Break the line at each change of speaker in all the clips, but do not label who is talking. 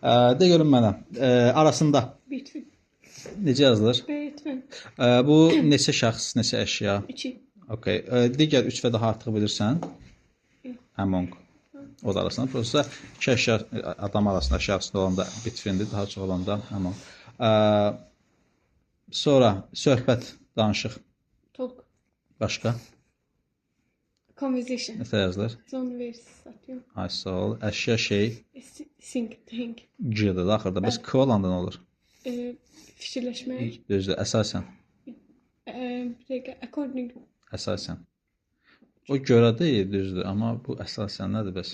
De görün mənə. Arasında
Between.
necə yazılır?
Between.
Bu neçə şəxs, neçə əşya?
2.
Okay. Digər 3 və daha artıq bilirsən? Among. O da arasında. Prosta iki əşya adam arasında, əşya arasında olanda betweendir, daha çox olanda among. Sonra söhbət, danışıq.
Talk.
Başqa?
Conversation.
Necə yazılır?
Conversation.
Ay sağ ol. Əşya şey
Think. Think.
G-dir axırda. Bəs K olanda nə olur?
Fikirləşmək.
Düzdür, əsasən.
Bir dəqiqə. According.
Əsasən. O görə deyil, düzdür, amma bu əsasən nədir bəs?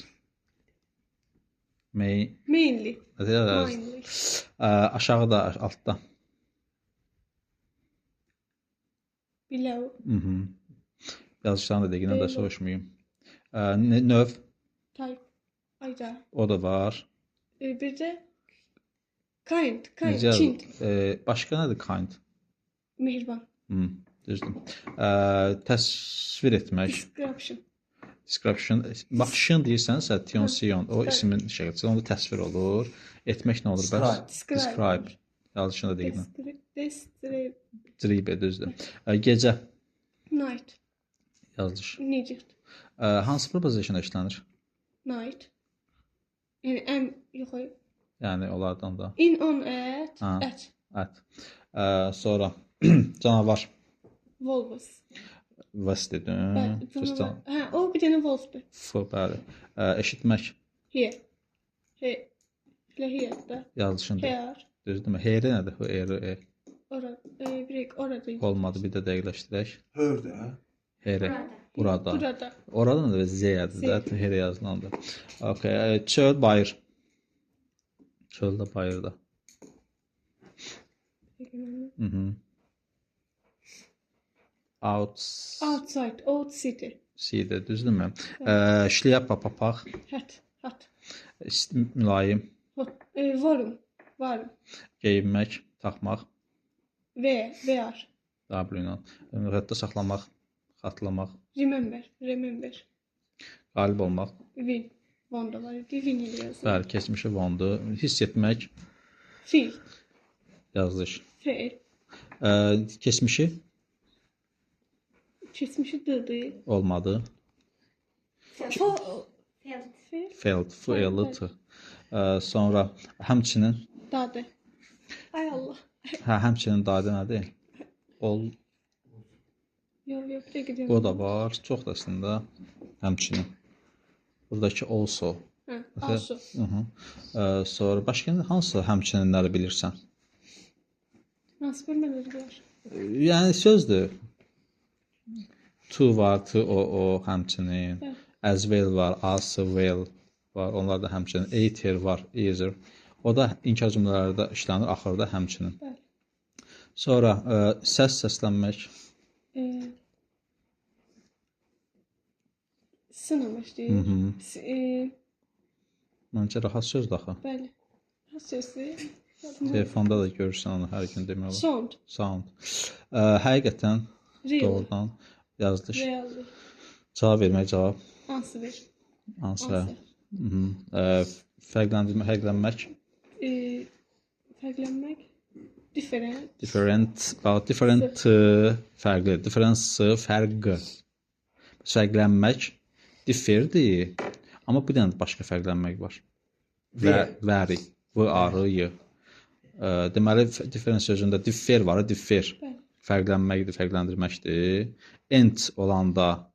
Mainly.
Necə yazılır?
Mainly.
Aşağıda, altda.
Below.
Yazışlarını da deyilən də soruşmayayım. Növ,
Type. Ayda.
o da var.
Bir də kind.
Necə yazılır?
Kind.
Başqa nədir kind?
Mehriban.
Düzdür. Təsvir etmək.
Description.
Description. Bax, şın deyirsənsə, tion, o ismin şəkilçisi, onda təsvir olur. Etmək nə olur bəs? Describe. Yazışını da deyilən. Describe, düzdür. Gecə.
Night.
Yazılış.
Necə?
Hansı preposition işlənir?
Night. Yəni yox.
Yəni onlardan da.
In, on, at.
At. Sonra canavar.
Wolves.
Vas dedim.
O bir dənə wolfdur.
Bəli. Eşitmək.
Here. Here da.
Yazılışında.
Here.
Düzdürmü? Here nədir? Here.
Orada. Orada.
Olmadı. Bir də dəqiqləşdirək.
Hördə.
Here. Burada.
Burada.
Orada da Z-yadır da. Here yazılanda. Okay. Çöl, bayır. Çöldə, bayırda.
Outside. Old city.
City, düzdürmü? Şlyapa, papaq.
Hat.
Mülayim.
Varım.
Geyinmək, taxmaq.
Wear.
W-ilə. Rəddə saxlamaq, xatlamaq.
Remember.
Qalib olmaq.
Win. Wanda var idi. Win yazılır.
Bəli, keçmişi wondu. Hiss etmək.
Feel.
Yazılış.
Feel.
Keçmişi
Keçmişi dıdı.
olmadı. Failed. Failed. Sonra həmçinin.
Dadı. Ay Allah.
Həmçinin dadı nədir?
Yox, bir dəqiqə.
O da var. Çox da əslində həmçinin. Buradakı also.
Also.
Sonra başqa hansı həmçininləri bilirsən?
Nasıl bilmələr var?
Yəni sözdür. To var, o həmçinin. As well var, as well var. Onlar da həmçinin. Either var, either. O da inkar cümlələrdə işlənir, axırda həmçinin.
Bəli.
Sonra səslənmək.
Sınamış deyil.
Məncə rahat sözdür axı.
Bəli. Sözü.
Telefonda da görürsən onu hər gün demək olar. Sound. Həqiqətən doğrudan yazılış. Cavab vermək, cavab. Answer. Fərqlənmək. Different. Fərqli. Difference, fərqi. Fərqlənmək. Differdir. Amma bir dənə başqa fərqlənmək var. Vary. V-A-R-Y. Deməli, difference sözündə differ var, differ. Fərqlənməkdir, fərqləndirməkdir. Ent olanda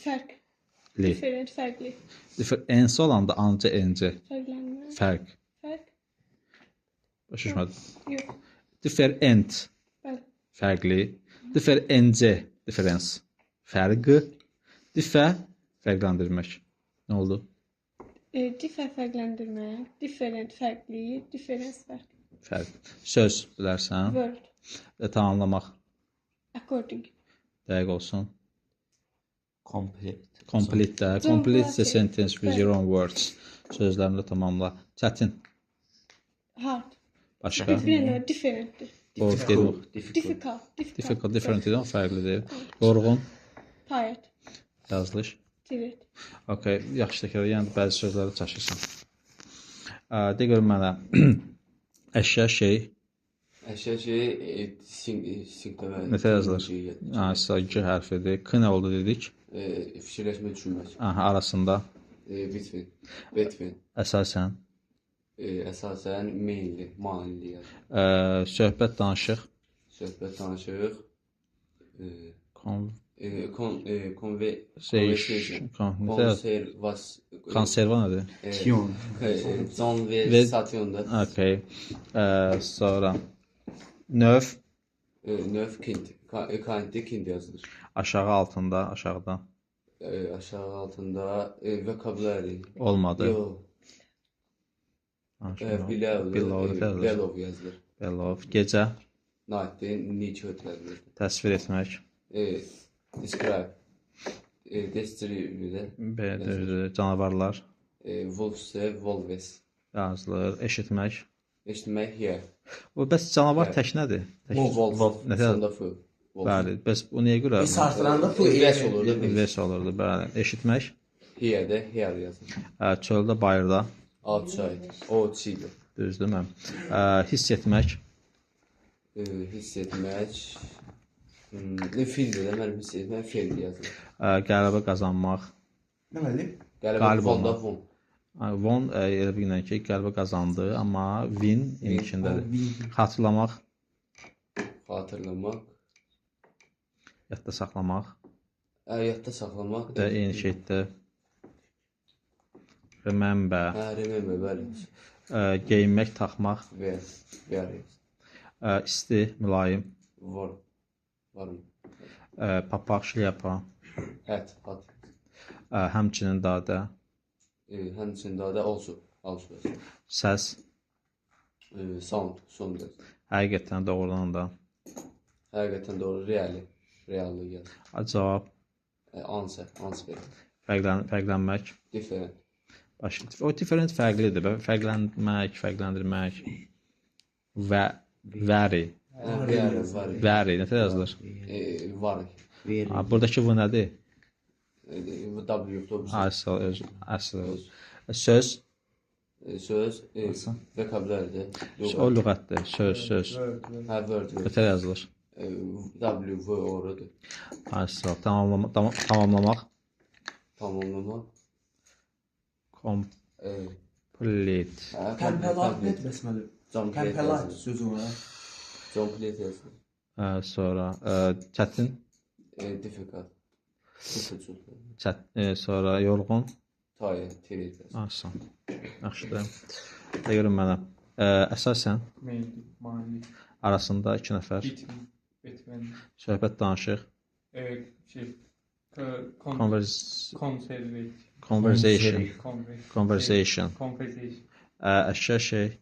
Fərqli. Fərqli.
Ens olanda ancə encə. Fərq. Başa düşmədim.
Yox.
Different. Fərqli. Differencə. Difference. Fərqi. Fərqləndirmək. Nə oldu?
Fərqləndirmək. Different, fərqli. Difference,
fərq. Söz bilərsən.
Word.
Tamamlamaq.
According.
Dəqiq olsun.
Complete.
Complete the sentence with your own words. Sözlərini tamamla. Çətin.
Hard.
Başqa.
Different.
Difficult.
Different idi, fərqlidir. Yorğun.
Tired.
Yazılış.
Tired.
Okay, yaxşı təkrar. Yəni bəzi sözləri çaşırsan. De görüm mənə. Əşya şey.
Əşya şey sinqləmə.
Nətə yazılır? G hərfidir. K nə oldu dedik?
Fikirləşmə, düşünmək.
Aha, arasında.
Between.
Əsasən.
Əsasən mainly, manili yəni.
Söhbət danışıq.
Söhbət danışıq.
Conversation. Konserva nədir?
John ve Satyon'da.
Okay. Sonra növ.
Növ kind. Kind'de kind yazılır.
Aşağı altında, aşağıda.
Aşağı altında vocabulary.
Olmadı.
Yo. Below yazılır.
Below. Gecə.
Night'de niche yazılır.
Təsvir etmək.
Describe. Describe.
Canavarlar.
Wolf'se wolves.
Yazılır. Eşitmək.
Eşitmək here.
Bu bəs canavar tək nədir?
Wolf.
Nədir? Bəli. Bəs bu niyə görə?
Sartılarında bu
Inverse olurdu.
İnverse olurdu. Bəli. Eşitmək.
Here'de here yazılır.
Çöldə, bayırda.
Outside. Outside.
Düzdürmü? Hiss etmək.
Hiss etmək. Fildir də mənim hiss etməm fildir yazılır.
Qələbə qazanmaq.
Nə məli?
Qələbə fonda fon.
Won elə bir ki, qələbə qazandı, amma win içindədir. Xatırlamaq,
Xatırlamaq.
yadda saxlamaq
Yadda saxlamaq.
da eyni şeydir. Remember.
Remember, bəli.
Geyinmək, taxmaq,
Wear.
isti, mülayim,
Varım.
papaq, şlyapa,
Hat.
həmçinin dadə,
Həmçində də also.
səs,
Sound.
həqiqətən doğrudan da,
Həqiqətən doğru, reallı yazılır.
cavab,
Answer.
fərqlənmək.
Different.
O different fərqlidir. Fərqlənmək, fərqləndirmək. Və vary. Vary nəsə yazılır?
Var.
Buradakı bu nədir?
W.
Əsl. Söz.
Söz. Vocabulary'də.
O lüğətdir. Söz.
Word.
Nəsə yazılır?
W oradır.
Əsl. Tamamlamaq.
Tamamlamaq.
Complete.
Tempelat etməsməli. Tempelat sözü var.
Complete yazılır.
Sonra çətin.
Difficult.
Sonra yorğun.
Tired.
Asan. Yaxşıdır. De görün mənə. Əsasən arasında iki nəfər. Söhbət danışıq. Conversation. Əşya şey.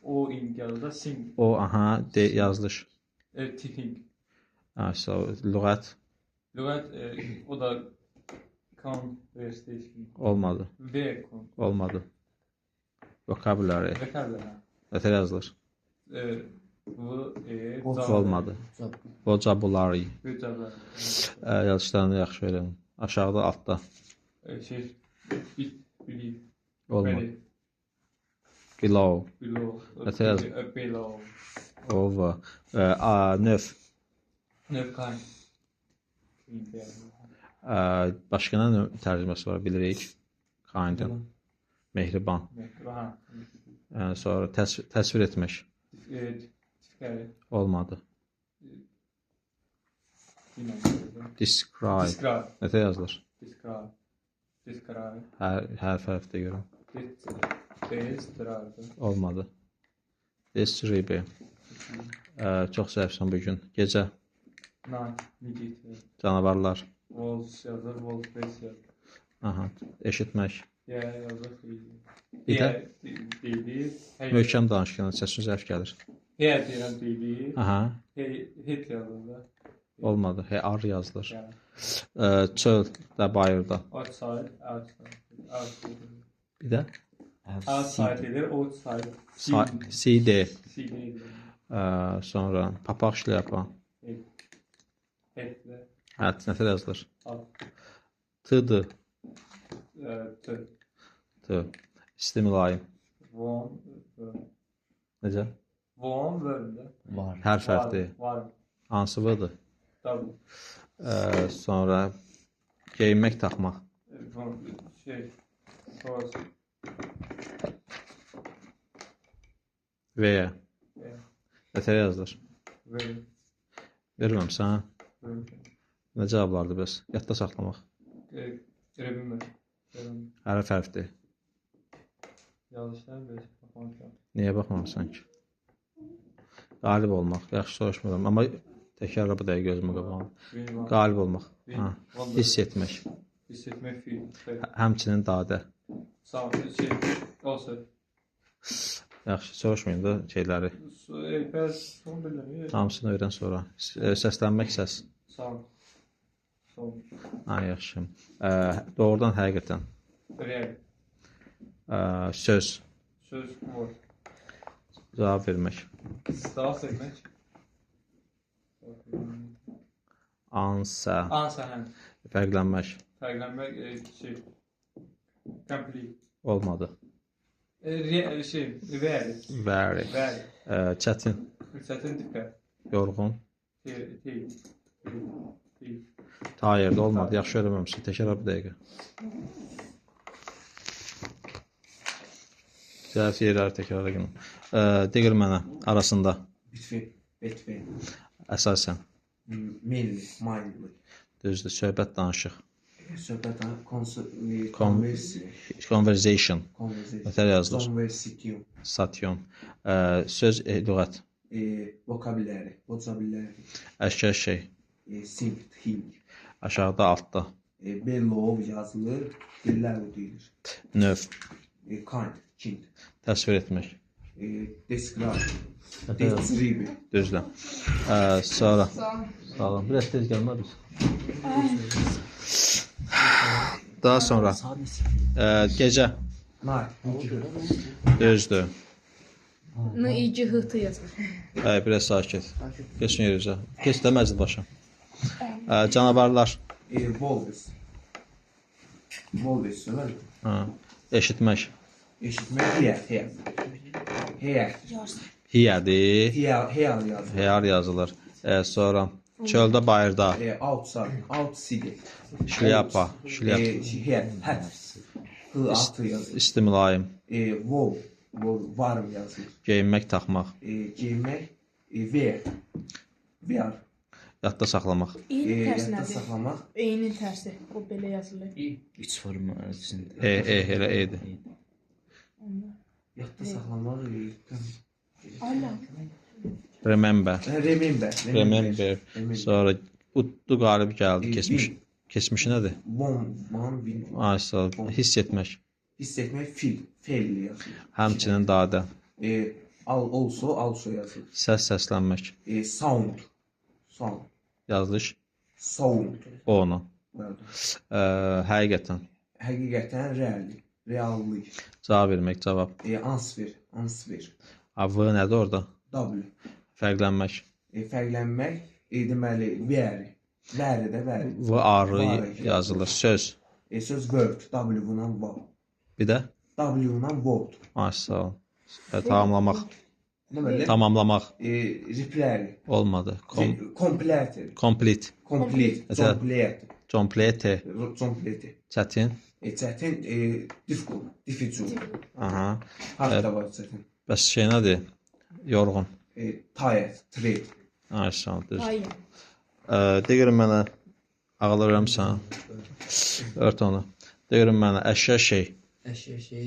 O İngilizcə sing.
O yazılış.
Tipping.
Lüğət.
Lüğət o da conversation.
Olmadı. Olmadı. Vocabulary. Nəsə yazılır? Olmadı. Vocabulary. Yazışlarını yaxşı öyrənin. Aşağıda, altda. Olmadı. Below. Nəsə yazılır?
Below.
Over. Növ.
Növ kind.
Başqa nə tərcüməsi var bilirik? Kindin. Mehriban. Sonra təsvir etmək. Olmadı. Describe. Nəsə yazılır? Hərf-hərfdə görüm. Olmadı. Describe. Çox zəifsən bugün. Gecə. Canavarlar.
Wolves yazır, wolves yazır.
Aha, eşitmək.
Yazır.
Deyil. Möhkəm danışqanın səsin zəif gəlir.
Deyirəm deyil.
Aha.
Hit yazır da.
Olmadı. Ar yazılır. Çöldə, bayırda.
Outside.
Bir də?
Outside edir, outside.
CD. Sonra papaq, şlyapa. Nəsə yazılır? T-dır. T. İsti mülayim.
Von.
Necə?
Von bölümdə.
Var.
Hər fərqli.
Var.
Hansı vıdır?
Tabii.
Sonra geyinmək, taxmaq.
Von şey. Sonrası.
Veya.
Veya.
Nətər yazılır?
Bölüm.
Verməmsən.
Bölüm.
Nə cavablardır bəs? Yadda saxlamaq.
Görebilmem.
Hərə fərqli.
Yazışlar ve bakmak.
Niyə baxmamısan ki? Qalib olmaq. Yaxşı soruşmuram, amma təkrarla bu dəqiqə gözümə qabağım. Qalib olmaq. Ha. Hiss etmək.
Hissetmek fiil.
Həmçinin dadə.
Sağ şey olsa.
Yaxşı, soruşmayın da şeyləri.
Ben son bilmiyorum.
Hamısını öyrən sonra. Səslənmək səs.
Sağ. Sol.
Ha, yaxşı. Doğrudan həqiqətən.
Real.
Söz.
Söz var.
Cavab vermək.
Sağ segment.
Ansa.
Ansa hem.
Fərqlənmək.
Fərqlənmək şey. Complete.
Olmadı.
Şey. Real.
Very.
Real.
Çətin.
Çətin dikkat.
Yorğun.
Değil.
Tired olmadı. Yaxşı öyrənməmişsin. Təkrar bir dəqiqə. Cavab yerləri təkrar edin. Digər mənə arasında
Between.
əsasən
Mainly. Mindly.
düzdür. Söhbət, danışıq.
Söhbət
Conversation. Nətər yazılır?
Conversation.
Sation. Söz, lüğət.
Vocabulary.
Əşkər şey.
Sing. Hing.
Aşağıda, altda.
Below yazılır. Below deyilir.
Növ.
Kind.
Təsvir etmək.
Describe. Describe.
Düzdür. Sonra. Sağ olun. Biraz tez gəlmədiniz. Daha sonra. Gecə.
Night.
Düzdür.
N-i-c-h-t yazılır.
Biraz sakit. Geçin yerəcə. Geç də məzid başa. Canavarlar.
Wolves. Wolves. Öyle.
Eşitmək.
Eşitmek. Here.
Hiyədir.
Here yazılır.
Heyar yazılır. Sonra çöldə, bayırda.
Outside.
Şlyapa.
Here. Hat. Altı yazılır.
İsti mülayim.
Wow. Varım yazılır.
Geyinmək, taxmaq.
Giymek. Wear.
Yadda saxlamaq.
İ-nin tərsi
Yadda
nədir?
saxlamaq.
E-nin tərsi. O belə yazılır.
İç formu arasında.
Elə edir.
Yadda saxlamaq.
Aynen.
Remember.
Remember.
Sonra uddu, qalib gəldi, keçmiş. Keçmişi nədir?
Win.
Ay, sağ ol. Hiss etmək.
Hiss etmek fail yazılır.
Həmçinin dadə.
Also yazılır.
Səs, səslənmək.
Sound.
Yazılış.
Sound.
Onu. Həqiqətən.
Həqiqətən reallik.
Cavab vermək, cavab.
Answer.
V nədir orada?
W.
Fərqlənmək.
Fərqlənmək deməli vary. Vary də vary.
V arı yazılır. Söz.
Söz word. W-la wow.
Bir də?
W-la word.
Ay, sağ ol. Tamamlamaq.
Nə belə?
Tamamlamaq.
Reply.
Olmadı.
Complete.
Complete. Complete. Çətin.
Çətin. Difficult.
Aha.
Harfda var çətin.
Bəs şey nədir? Yorğun.
Tired.
Ay, sağ ol. Düz.
Aynen.
Deyirəm mənə ağlıram sən. Ört onu. Deyirəm mənə əşya şey.
Əşya şey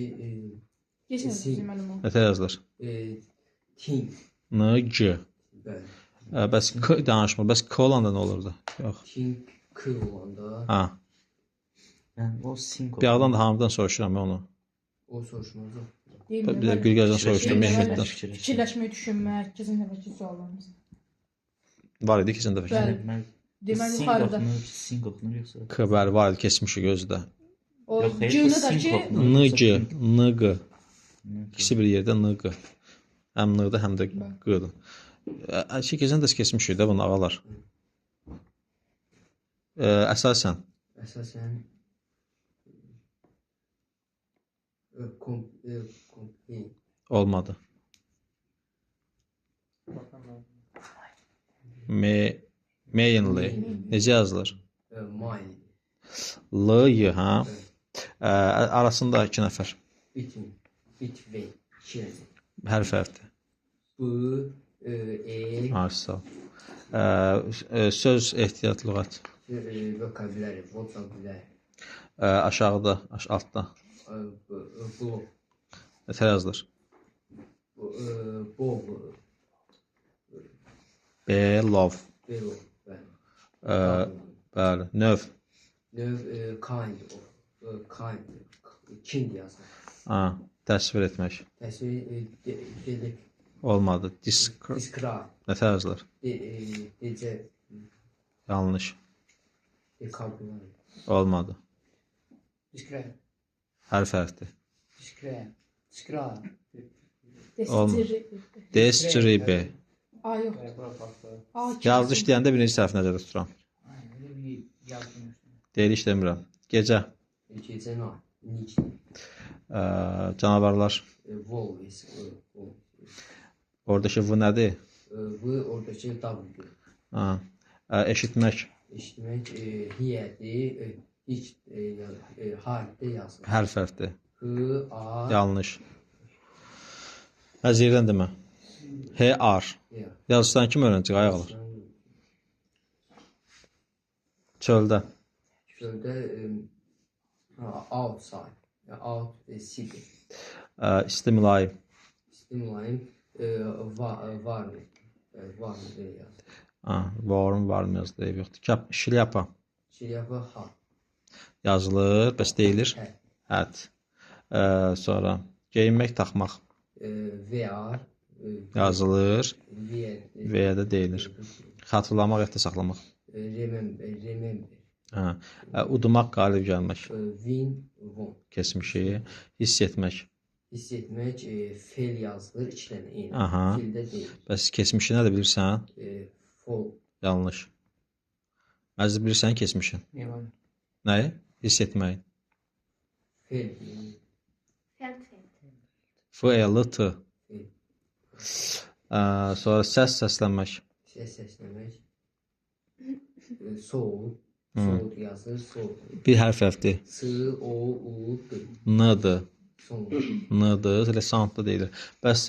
Geçin bizim önüme.
Nətər yazılır?
Ting.
N-c.
Bəli.
Bəs k danışmır. Bəs k olanda nə olurdu? Yox.
Ting k olanda
Ha.
O single.
Bir ağdan da hamıdan soruşuram mən onu.
o soruşmaz o.
Bir də Gülgəzdən soruşdum, Mehmetdən.
Fikirləşmək, düşünmək, keçin dəfəki suallarımız.
Var idi keçən dəfə.
Bəli. Deməli yuxarıda.
Single oxunur yoxsa?
K bəli, var idi, keçmişi gözdə.
O
Yox, hayır,
c-ni
bu
də ki,
single.
N-c, N-q. İkisi bir yerdə N-q. Həm N-dır, həm də q-dır. Şey keçən dəfə keçmişik də bunu ağalar. Əsasən
Əsasən
Complete.
Olmadı.
Bakalım.
Mainly. Necə yazılır?
Mine.
L-y, ha? Arasında 2 nəfər.
Between. Between. Children.
Hərf hərfdir.
Bu.
Arsa. Söz ehtiyat lüğət.
Vocabulary. Vocabulary.
Aşağıda, altda.
Blog.
Nətər yazılır?
Bob.
Love.
Bello.
Bəli. Növ.
Kind of. Kind. Kind yazılır.
Təsvir etmək.
Təsvir dedik.
Olmadı.
Describe.
Nətər yazılır?
Dece.
Yanlış.
Vocabulary.
Olmadı.
Describe.
Hərf hərfdir.
Describe. Describe.
Describe.
A yok.
Bura baxdı.
A
Yazılış deyəndə birinci səhv nəzərdə tuturam. Deyiliş demirəm. Gecə.
Gece night. Niç.
Canavarlar.
Vol.
Oradakı v nədir?
V oradaki W.
Eşitmək.
İşitmek. Hiyədir. Hiç. Harfde yazılır.
Hərf hərfdir.
H, A.
Yanlış. Əzirdən demə. H-R. Yazıdan kim öyrənəcək? Ayaq alır. Çöldə.
Şöyle outside. Out city.
İsti mülayim.
Stimline var mı? Var mı diye yazdı.
Varım, varım yazdı. Ev yoxdur. Şilyapa.
Şilyapa hat.
Yazılır. Bəs deyilir.
Hat.
Hət. Sonra geyinmək, taxmaq.
VR.
Yazılır.
V.
V-də deyilir. Xatırlamaq, yadda saxlamaq.
Remember.
Udumaq, qalib gəlmək.
Win. Won.
Keçmişi. Hiss etmək.
Hissetmek fel yazılır. İki tane eyni.
Aha.
Filde değil.
Bəs keçmişi nədir bilirsən?
Fol.
Yanlış. Əziz bilirsən keçmişin. Nəyi? Hiss etməyi.
Fel.
F-L-T. Sonra səslənmək.
Ses seslemek. Soğuk. Soğuk yazılır. Soğuk.
Bir hərf hərfdir.
S, O, U, D.
N-dır.
Soğuk.
N-dır. Elə soundda deyilir. Bəs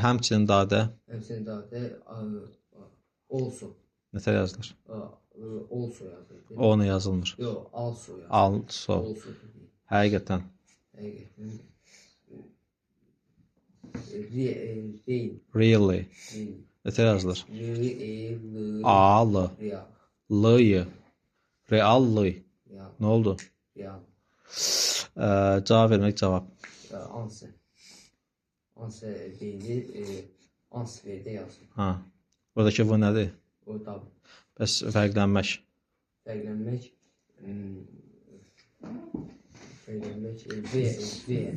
həmçinin dadə
Hepsinin daha da also.
nətər yazılır?
Also yazılır.
O-nu yazılmır.
Yok, also yazılır.
Also.
Also değil.
Həqiqətən.
Değil.
Really. Nətər yazılır?
Real.
A-lı.
Real.
L-y. Reallı.
Real.
Nə oldu?
Real.
Cavab vermək cavab.
Answer. Answer değil. Answer'de yazılır.
Buradakı bu nədir?
O da
Bəs fərqlənmək.
fərqlənmək.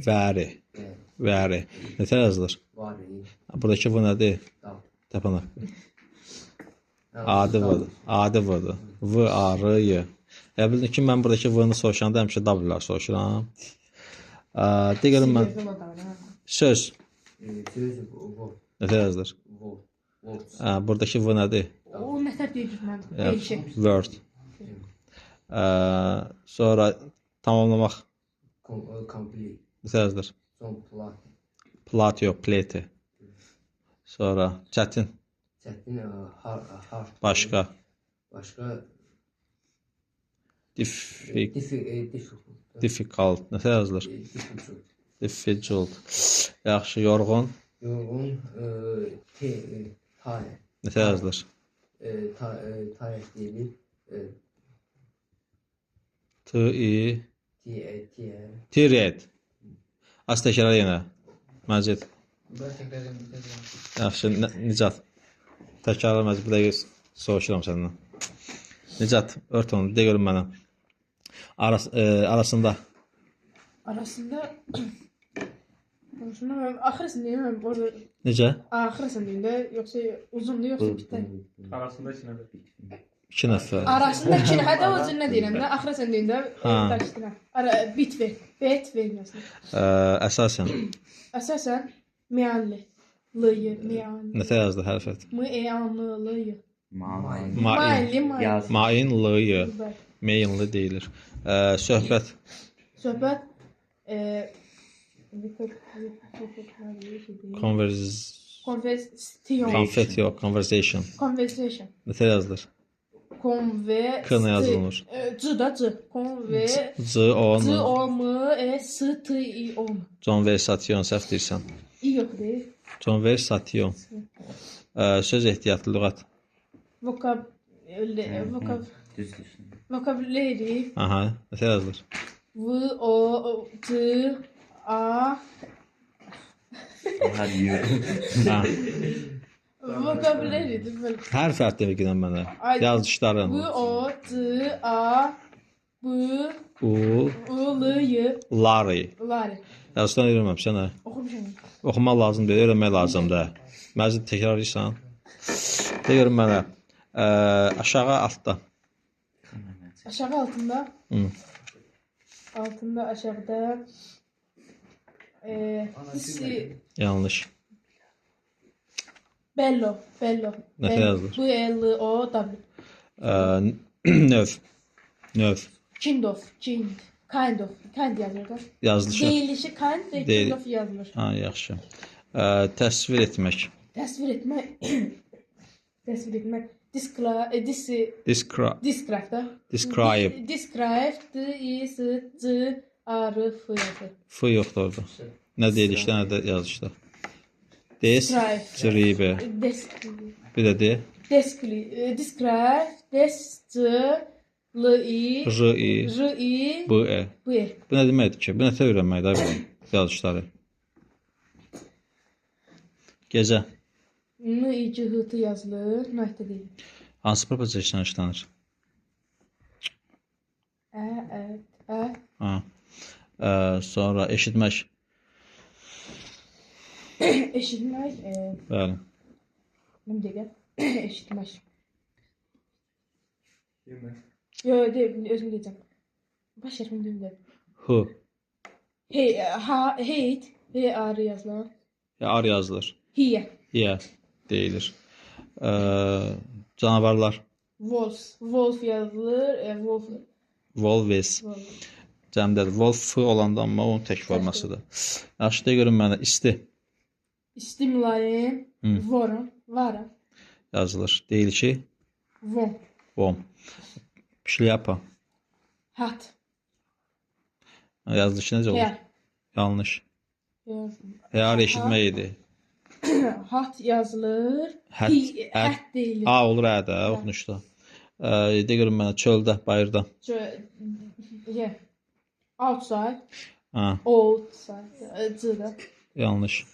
Vəri. Vəri. Nətər yazılır?
Var.
Buradakı bu nədir?
Da.
Tapınaq. Adi vıdır. Adi vıdır. V, A, R, Y. Bildim ki, mən buradakı V-ni soruşanda həmişə W-lar soruşuram. De görüm mən. Söz.
Söz bu.
Nətər yazılır?
Words.
Buradakı V nədir?
O nətər deyir mən? Değişik.
Word. Sonra tamamlamaq.
Complete.
Nətər yazılır?
Son plat.
Plat yox, plate. Sonra çətin.
Çətin harf.
Başqa.
Başqa.
Difficult. Nətər yazılır?
Difficult.
Difficult. Yaxşı, yorğun.
Yorğun. Tired.
Nətər yazılır?
Tired deyil.
T-I.
Tired.
Tired. Az təkrar yenə. Məcid. Yaxşı, Nicat. Təkrarla məcid. Bir dəqiqə soruşuram səndən. Nicat, ört onu. De görüm mənə. Arasında.
Arasında axırısını deyim orada.
Necə?
Axırısını deyim də yoxsa uzundur yoxsa bitər.
Arasında içinədir.
2 nəfər.
Arasında iki hədə o cür nə deyirəm də, axıra sən deyəndə
Ha.
qarışdıram. Bit ver. Bet verməsin.
Əsasən
Əsasən mealli. Lıyı, mealli.
nətə yazdı hərfət?
Meallı, lıyı.
Main.
Mailli, mailli.
Yaz.
Main lıyı.
Bəli.
Meyinli deyilir. Söhbət.
Söhbət konversiyon.
Konfet yox, conversation.
Conversation.
Nətə yazılır? K nə yazılmır?
C da C. Konve.
C O
C
N.
O M E S T I O.
Conversation səhv deyirsən.
İ yox deyil.
Conversation. Söz ehtiyatlı lüğət.
Düzdür.
Vocabulary.
Aha, nətə yazılır?
V O C A.
Hər yer.
Ha.
Vocabulary'dir böyle.
Hər fərd demək gələn mənə.
Ay.
Yazışların.
V O C A B
U,
U L Y
Larry.
Lari.
Yazışdan öyrənməmişsən hə?
Oxumuşam.
Oxumaq lazım deyil, öyrənmək lazımdır. Məzid təkrar edirsən. De görüm mənə. Aşağı altda.
Aşağı altında.
Hı.
Altında aşağıda. Disi
Yanlış.
bello. Bello.
Nətə yazılır?
B L O W.
Növ. Növ.
Kind of. Kind. Kind of. Kind yazılır da.
Yazılışı.
Deyilişi kind ve
Deyil.
kind of yazılır.
Ha, yaxşı. Təsvir etmək.
Təsvir etmək. Təsvir etmək. Describe da.
Describe.
Describe. D I S C A R F yazılır.
F yoxdur orada. Nə deyilişdə, nə də yazışda. Describe. Bir də de.
Describe. Des C L I
R I
R I
B E.
B.
Bu nə deməkdir ki? Bu nətə öyrənməkdir bu yazışları? Gecə.
N I C H T yazılır. Nöqtə deyil.
Hansı preposition işlənir?
Ə.
Ha. Sonra eşitmək.
Eşitmək.
Bəli.
Nə deyək? Eşitmək.
Yemək.
Yo, deyil, özüm deyəcəm. Baş hərfini deyim də.
H.
Hate. H A R yazılır.
Ar yazılır.
Hiyə.
Yə deyilir. Canavarlar.
Wolf yazılır. Wolf.
Wolves. Cəmdədir. Wolf olanda amma onun tək formasıdır. Yaxşı, de görün mənə. İsti
İstimlayın. Vorum. Vara.
yazılır. Deyil ki,
Vom.
vom. Şlyapa.
Hat.
Yazılır ki, necə olur?
Her.
Yanlış. Həyar eşitmək idi.
Hat yazılır.
Hət
Deyil.
A olur də oxunuşda. De görün mənə çöldə, bayırda.
Yeah. Outside.
Ha,
Outside. Cıda.
yanlış.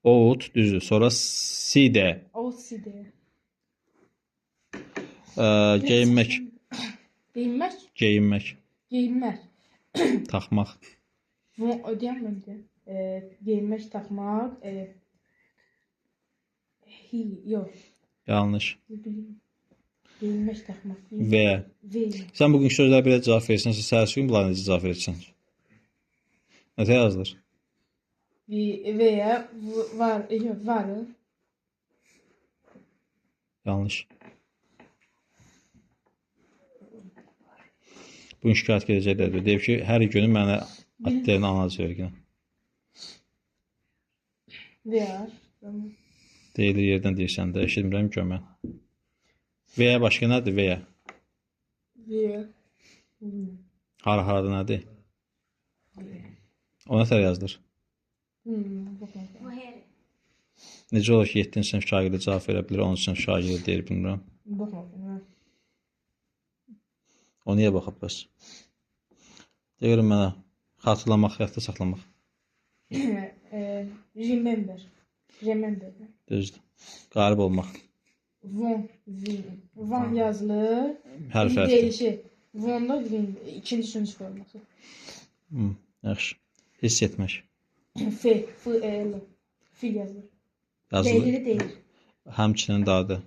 Out düzdür. Sonra side.
Outside.
Geyinmək,
Giyinmək.
geyinmək,
Giyinmək.
taxmaq.
Bunu ödəyəmədim. Giyinmək, taxmaq. Yox.
Yanlış.
Giyinmək, taxmaq.
V.
V.
Sən bugün sözlər belə cavab verirsən, səhərsi gün bunlara necə cavab verirsən? Nətə yazılır?
Veya var. Var.
Yanlış. Bugün şikayət gedəcəklər. Deyib ki, hər günü mənə atlayan anacı vergin.
Var.
Deyilir yerdən deyirsən də, eşitmirəm ki mən. V başqa nədir V?
V.
Harada nədir? O nətər yazılır? Necə olur ki, 7-ci sinif şagirdi cavab verə bilir, 10-cu sinif şagirdi deyir, bilmirəm.
Baxma.
O niyə baxıb bəs? De görüm mənə, xatırlamaq, yaxda saxlamaq.
Remember.
Düzdür. Qalib olmaq.
Von yazılır.
Hərf hərfdir.
Deyilişi. Vonda ikinci sünüz forması.
Yaxşı. Hiss etmək.
F. F-E-L. Fil yazılır.
Yazılır.
Deyili deyil.
Həmçinin dadı.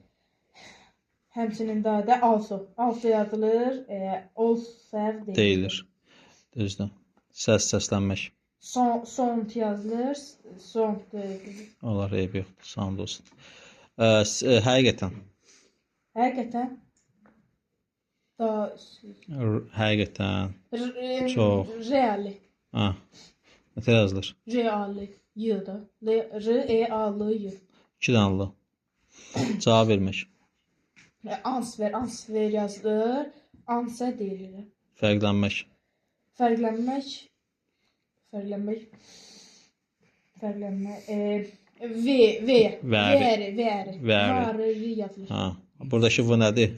Həmçinin daha da also. Also yazılır. Also
Deyilir. Düzdür. Səslənmək.
Sound yazılır. Sound deyilir.
Onlar eybi yoxdur. Sound olsun. Həqiqətən.
Həqiqətən. Da
Həqiqətən. Çox.
Reali.
Ha. Nə yazılır?
Reali. Yıda. R-E-A-L-Y.
2 danlı. Cavab vermək.
Answer yazılır. Answer deyilir.
Fərqlənmək.
Fərqlənmək. V.
Vəri.
Varı yazılır.
Ha. Buradakı bu nədir?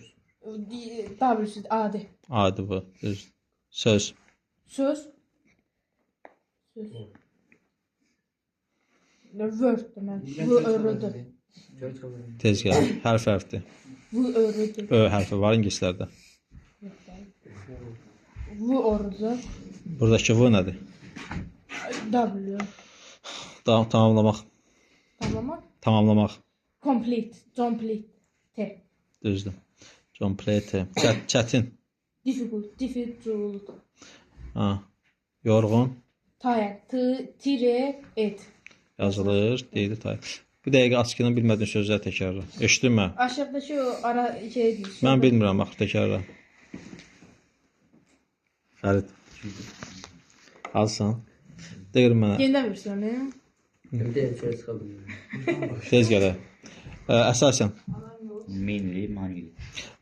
Davulsuz adi.
Adi bu. Düz. Söz.
Söz. Word demək. Bu örüdür.
Tez gəl. Hərfdir.
Bu örüdür.
Ö hərfi var ingilislərdə.
Bu örüdür.
Buradakı bu nədir?
W.
Tamamlamaq.
Tamam.
Tamamlamaq.
Complete. T.
Düzdür. Complete. Çətin.
Difficult.
Ha. Yorğun.
Tired. T-et.
Yazılır. Deyildi tay. Bu dəqiqə açıqını bilmədiyin sözləri təkrarla. Eşitdin mi?
Aşağıdakı o ara şey deyil.
Mən bilmirəm, bax təkrarla. Fərid. Alsan. Deyir mənə.
Yenidən versin.
Bir de şöyle çıkabilirim.
Tez gələ. Əsasən
Mainly money.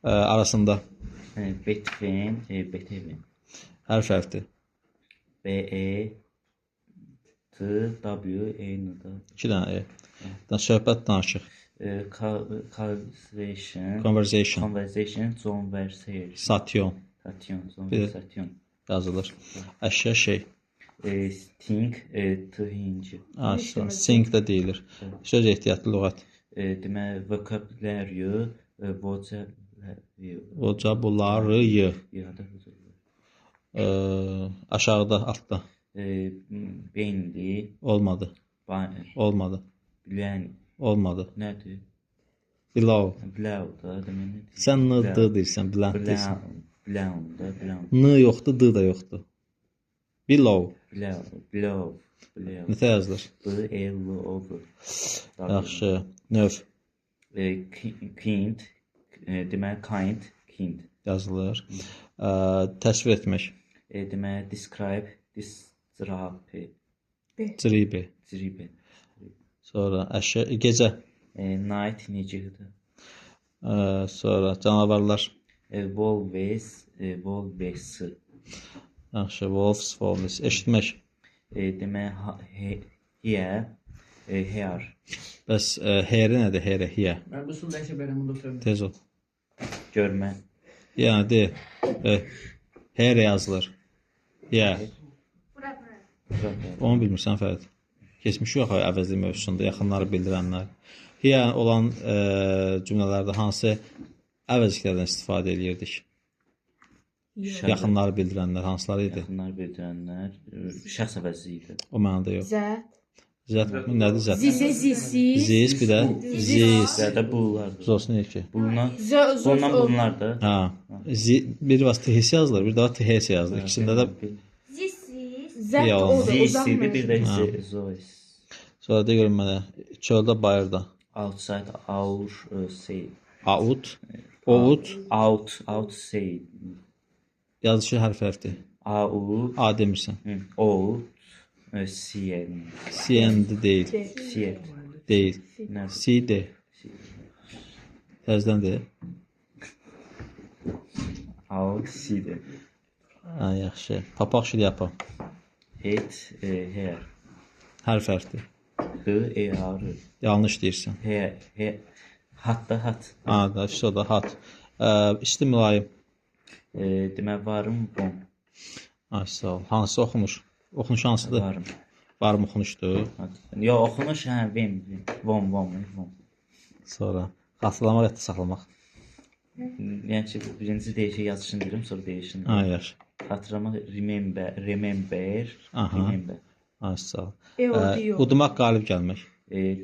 Arasında
Beethoven.
hərfdir.
B-E T W E N D.
2 dənə. Söhbət danışıq.
Conversation.
Conversation.
Conversation.
Sation
Conversation.
yazılır. Əşya şey.
Think. Thinci.
Sing də deyilir. Söz ehtiyatlı lüğət.
Demək vocabulary.
Vocabulary. Aşağıda, altda.
Beyinli.
Olmadı. Olmadı.
Bilen.
Olmadı.
Nədir?
Below.
Below da demək nədir?
Sən n d deyirsən, blunt deyirsən.
Below da, below.
N yoxdur, d da yoxdur. Below.
Below.
Nətə yazılır?
B-E-L-O-V.
Yaxşı. Növ
Kind. Demək kind.
yazılır. Təsvir etmək.
Demək describe.
Cribe. Sonra əşya, gecə.
Night necədir?
Sonra canavarlar.
Wolves.
Yaxşı, wolves. Eşitmək.
Demək here.
Bəs here nədir? Here.
Ben bu sun dəyişə verəm bunu doktor.
Tez ol.
Görmə.
Yəni de. Here yazılır. Onu bilmirsən Fərid. Keçmiş yox əvəzli mövzusunda yaxınları bildirənlər. Olan cümlələrdə hansı əvəzliklərdən istifadə edirdik? Yaxınları bildirənlər hansıları idi?
Yaxınları bildirənlər şəxs əvəzi idi.
O mənada yox. Zət nədir zət? Zis bir də zis.
Zədə bunlardır.
Zos nə ki?
Bunlar da.
Ha. Bir vas THS yazılır, bir daha THS yazılır. İkisində də
Zət odur.
Zisidir, bir də zois.
sonra da görün mənə çöldə bayırda.
Outside, our say.
Out.
Outside.
Yazışı hərfdir. A demirsən.
Out. Sien.
Sien deyil.
Sien.
Deyil. Si de. Təzdən de.
Outside.
Ha, yaxşı. Papaq şilyapa.
Het, here.
Hərfdir.
H-E-R.
Yanlış deyirsən.
Here. Hat da hat.
Ha, da o da hat. İsti mülayim.
Demək varım, bom.
Ay, sağ ol. Hansı oxumuş? Oxunuş hansıdır?
Varım.
Varım oxunuşdur.
Yox, oxunuş, vem. Vom.
Sonra xatırlamaq, yadda saxlamaq.
Yəni ki, birinci deyişi yazışını deyirəm, sonra deyişini.
Ha, yaxşı.
Xatırlamaq, remember.
Aha.
Remember.
Ay, sağ ol.
Audio.
Udumaq, qalib gəlmək.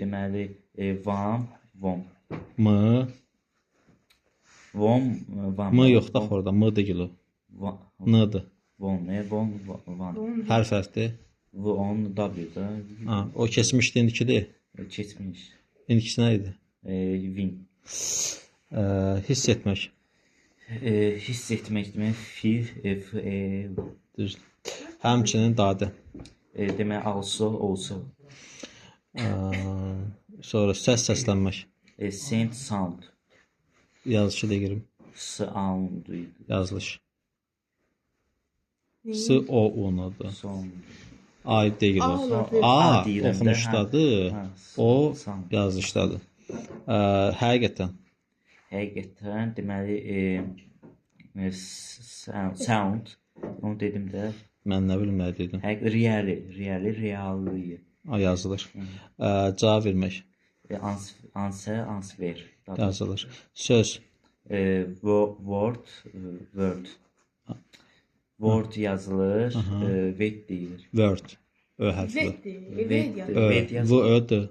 Deməli, vom.
M.
Von, van.
M yoxdur axı orada. M deyil o. N-dır.
Von, van.
Hər fərqdir.
Von, W da.
Ha, o keçmişdi, indikidir.
Keçmiş.
İndikisi nə idi?
Win.
Hiss etmək.
Hiss etmək demək, feel,
Düzdür. Həmçinin dadı.
demək, also.
Sonra səslənmək.
Same sound.
Yazışı deyirim.
Sound.
Yazılış. S-O-U-nadır.
Sound.
Ay deyil o.
A
A oxunuşdadır. O
sound.
yazılışdadır. Həqiqətən.
Həqiqətən, deməli, sound. Onu dedim də.
Mən nə bilim nə dedim.
Reallığı.
Yazılır. Cavab vermək.
Answer.
Yazılır. Söz.
Word yazılır. Wet deyilir.
Word. Ö hərfi.
Ved
Bu ödür.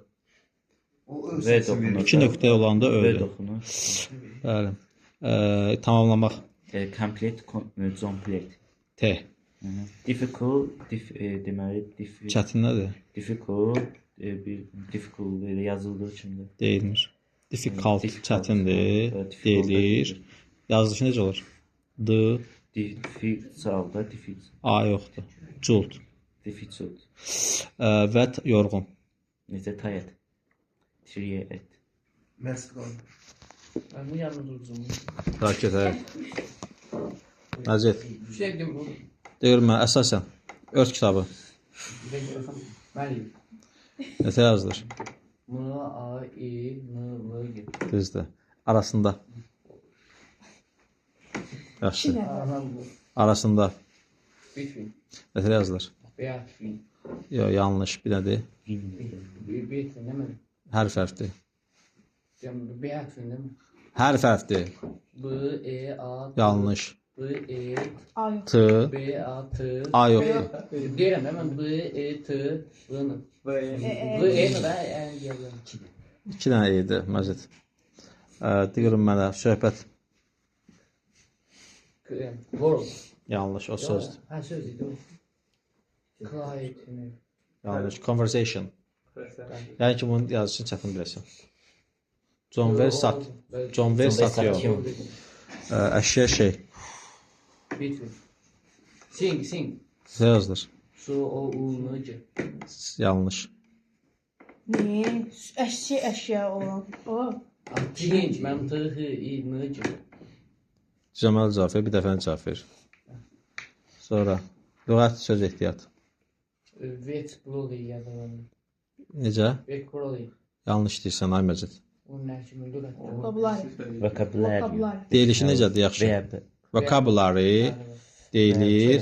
O öz
Ve
səsi
dokunur.
verir.
2 nöqtə olanda
Word
ödür.
oxunur.
Bəli. Tamamlamaq.
Complete, complete.
T.
Difficult, deməli,
Çətin nədir?
difficult, difficult elə yazıldığı kimdir?
Deyilmir. Difficult, çətindir. Deyilir. Yazılışı necə olur? D.
Difficult, difficult.
A yoxdur. Cult.
Difficult.
Və yorğun.
Necə tired? Tired.
Məst qaldı.
Ben bu yalnız uzun.
Rakət, hə. Məzid.
Şey dedim bu.
Deyirəm mən əsasən ört kitabı.
Bəli.
Necə yazılır?
M, A, I, N, V, G.
Düzdür. Arasında. Yaxşı. Arasında.
Between.
Necə yazılır?
Between.
Yox, yanlış. Bir nədir?
Between değil mi?
Hərf hərfdir.
Between değil mi?
Hərf hərfdir.
B, E, A, T.
Yanlış.
B, E,
T.
B, A, T.
A yoxdur.
Deyirəm hemen B, E, T, B, N. B, E, N da en gələn.
2 dənə idi, Məzid. Deyirəm mənə söhbət
World.
yanlış, o sözdür.
Ha söz idi o. Clyde.
Yanlış. Conversation. Yəni ki, bunun yazısını çətin biləsən. John Versat. John Versat yox. Əşya şey.
Between. Sing.
Necə yazılır?
S, O, U, N, C.
Yanlış.
Ne? Eşya olan. O.
Change. Mən T, H, I, N, C.
Cəməl cavab ver, bir dəfə cavab ver. Sonra lüğət söz ehtiyat.
Vet, Brody yazılan.
Necə?
Vet, Brody.
Yanlış deyirsən, ay Məcid.
Onun nə kimi lüğət?
Vocabulary.
Vocabulary.
Deyilişi necədir, yaxşı?
Verb.
Vocabulary deyilir.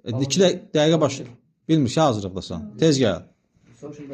2 dəqiqə baş. Bilmir ki, hazırlıqdasan. Tez gəl.
Social